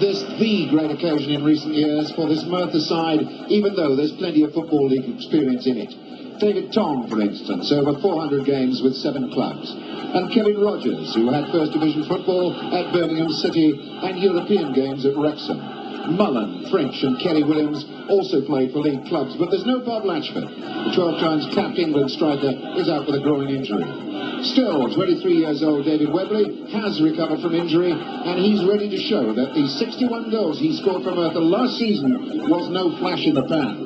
this the great occasion in recent years for this Merthyr side, even though there's plenty of Football League experience in it. David Tong, for instance, over 400 games with 7 clubs. And Kevin Rogers, who had First Division football at Birmingham City and European games at Wrexham. Mullen, French and Kelly Williams also played for league clubs, but there's no Bob Latchford. The 12 times capped England striker is out with a groin injury. Still, 23 years old David Webley has recovered from injury, and he's ready to show that the 61 goals he scored for Merthyr last season was no flash in the pan.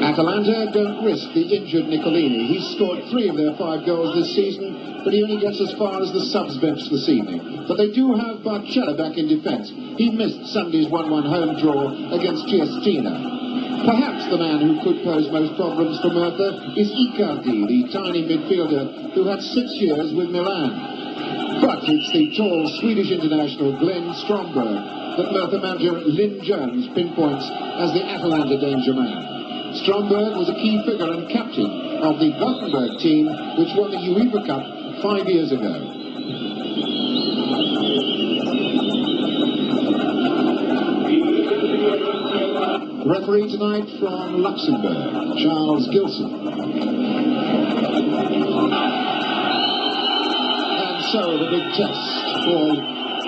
Atalanta don't risk the injured Nicolini. He's scored 3 of their 5 goals this season, but he only gets as far as the subs bench this evening. But they do have Barcella back in defence. He missed Sunday's 1-1 home draw against Triestina. Perhaps the man who could pose most problems for Merthyr is E.C.W.C, the tiny midfielder who had 6 years with Milan. But it's the tall Swedish international Glenn Stromberg that Merthyr manager Lynn Jones pinpoints as the Atalanta danger man. Stromberg was a key figure and captain of the Gothenburg team, which won the UEFA Cup 5 years ago. Referee tonight from Luxembourg, Charles Gilson. And so the big test for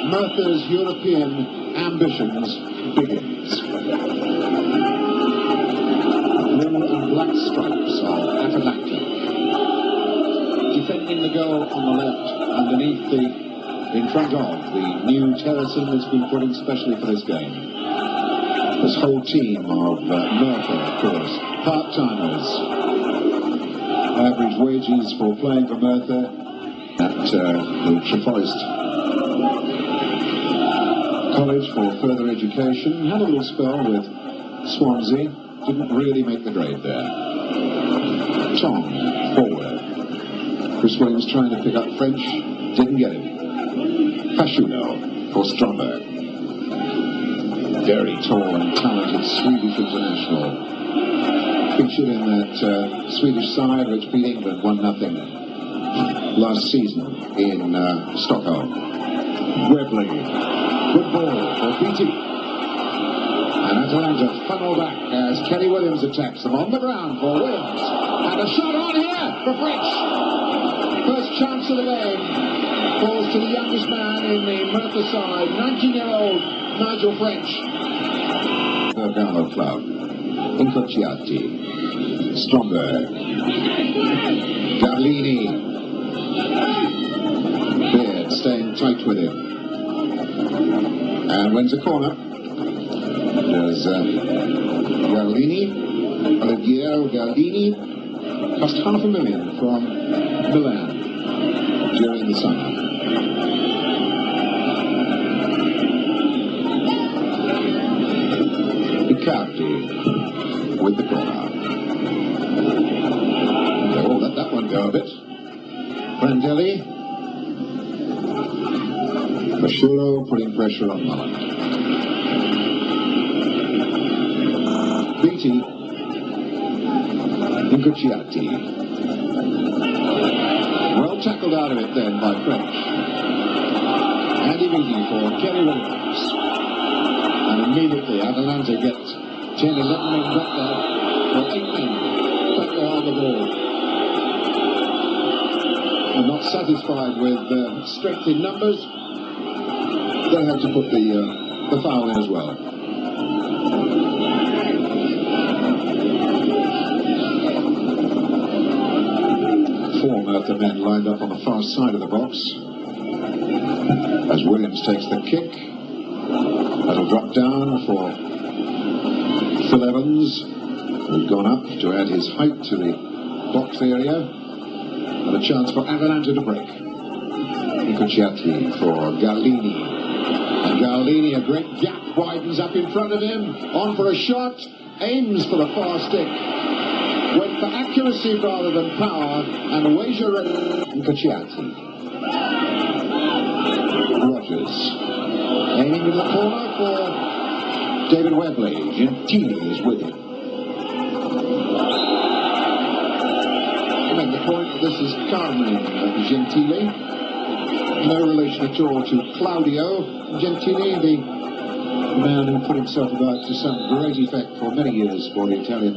Merthyr's European ambitions begins. Blue and black stripes of Atalanta. Defending the goal on the left, in front of the new terracing that's been put in specially for this game. This whole team of Merthyr, of course, part-timers. Average wages for playing for Merthyr at the Treforest College for further education. Had a little spell with Swansea. Didn't really make the grade there. Tom, forward. Chris Williams trying to pick up French. Didn't get him. Pashuno for Stromberg. Very tall and talented Swedish international. Featured in that Swedish side which beat England 1-0 last season in Stockholm. Webley. Good ball for BT. And Atalanta funnel back as Kelly Williams attacks them on the ground for Williams. And a shot on here for French. First chance of the game falls to the youngest man in the Merthyr side, 19-year-old Nigel French. Bergamo Club. E.C.W.C. Stromberg. Garlini. Beard staying tight with him. And wins a corner. There's Garlini. Oliviero Garlini. Cost $500,000 from Milan during the summer. E.C.W.C. with the corner. Oh, let that one go a bit. Prandelli. Bashuro putting pressure on Mullen. BT. E.C.W.C. Well tackled out of it then by French. Andy Beatty for Kelly Williams. And immediately Atalanta get 10, 11 men back there. Or 8 men back there on the ball. And not satisfied with strength in numbers, they have to put the foul in as well. Four Merthyr men lined up on the far side of the box. As Williams takes the kick. That'll drop down for Phil Evans, who's gone up to add his height to the box area. And a chance for Atalanta to break. E.C.W.C. for Garlini. And Garlini, a great gap widens up in front of him. On for a shot. Aims for the far stick. Went for accuracy rather than power. And wager E.C.W.C. Rogers. Aiming in the corner for David Webley. Gentili is with him. I make the point that this is Carmen Gentili. No relation at all to Claudio Gentili, the man who put himself about to some great effect for many years for the Italian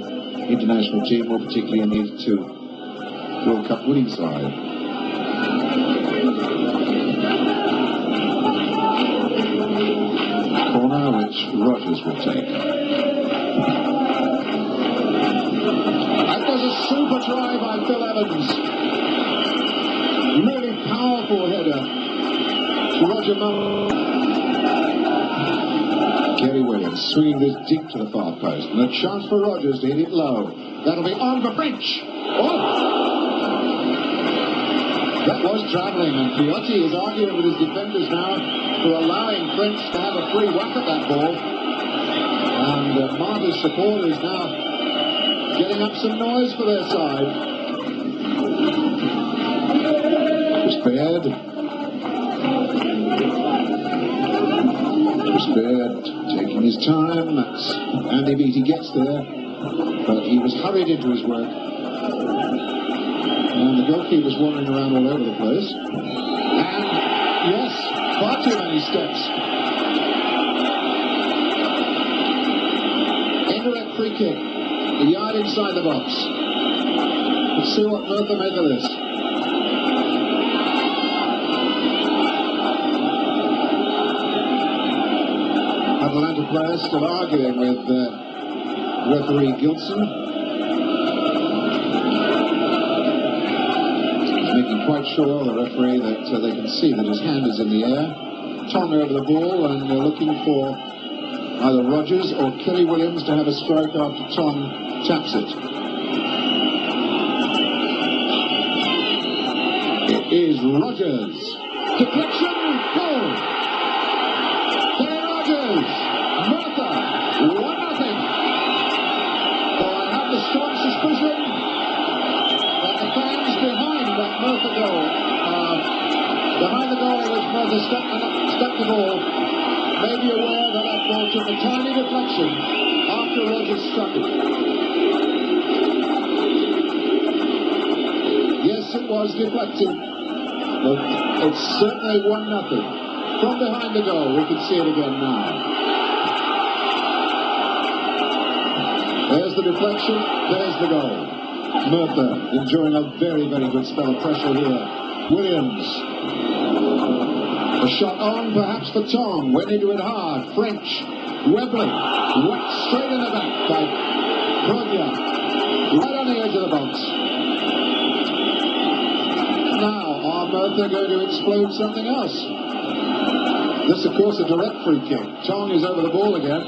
international team, more particularly in the 82 World Cup winning side. Corner which Rogers will take. That was a super try by Phil Evans. Really powerful header. Roger Mull. Kerry Williams swinging this deep to the far post. And a chance for Rogers to hit it low. That'll be on for French. Oh! That was travelling, and Fiotti is arguing with his defenders now for allowing French to have a free whack at that ball. And Martyr's supporters now getting up some noise for their side. Spared. Spared, taking his time. That's Andy Beattie gets there, but he was hurried into his work. And the goalkeeper's wandering around all over the place. And, yes, far too many steps. Indirect free kick. A yard inside the box. Let's see what Merthyr make of this. Atalanta players still arguing with referee Gilson. He's making quite sure, the referee, that they can see that his hand is in the air. Tong over the ball, and they're looking for either Rogers or Kerry Williams to have a stroke after Tong taps it. It is Rogers. Deflection, goal! Merthyr, 1-0. Oh, I have the strong suspicion that the fans behind that Merthyr goal, behind the goal in which Merthyr stepped the ball, may be aware that that ball took a tiny deflection after Rogers struck it. Yes, it was deflected, but it's certainly 1-0. From behind the goal, we can see it again now. There's the deflection, there's the goal. Merthyr enjoying a very, very good spell of pressure here. Williams. A shot on, perhaps for Tong. Went into it hard. French. Webley. Whacked straight in the back by Prodia. Right on the edge of the box. Now, are Merthyr going to explode something else? This, of course, a direct free kick. Tong is over the ball again.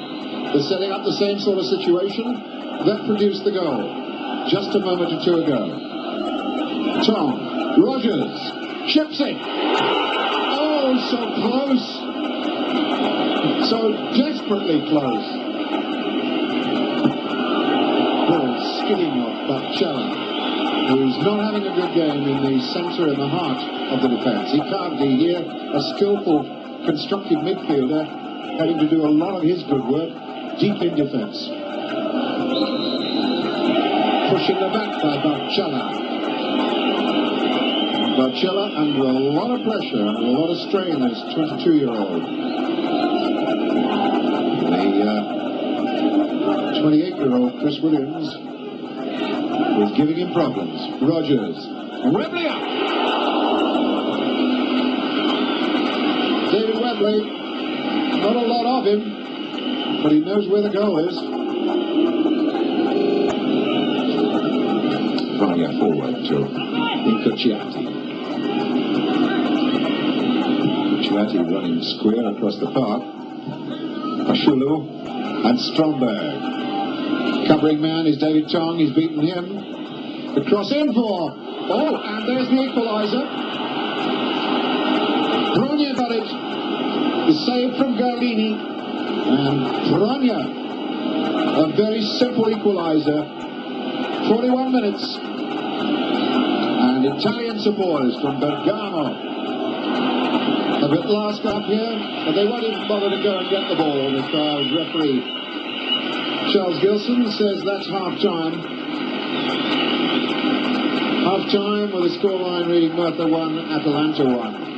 They're setting up the same sort of situation that produced the goal just a moment or two ago. Tong, Rogers, chips it. Oh, so close. So desperately close. Ball skidding off Barcella, who's not having a good game in the centre and the heart of the defence. He can't be here, a skillful, constructive midfielder, having to do a lot of his good work deep in defence. Pushing the back by Barcella. Barcella under a lot of pressure, under a lot of strain, this 22-year-old. The 28-year-old Chris Williams was giving him problems. Rogers. Webley up! David Webley, not a lot of him, but he knows where the goal is. Fire forward to E.C.W.C. E.C.W.C running square across the park. Ashulu and Stromberg. Covering man is David Tong, he's beaten him. The cross in for, oh, and there's the equaliser. Pronia got it. The save from Garlini. And Pronia, a very simple equaliser. 41 minutes. And Italian supporters from Bergamo a bit lost up here, but they won't even bother to go and get the ball because referee Charles Gilson says that's half-time. Half-time with a scoreline reading Merthyr 1, Atalanta 1.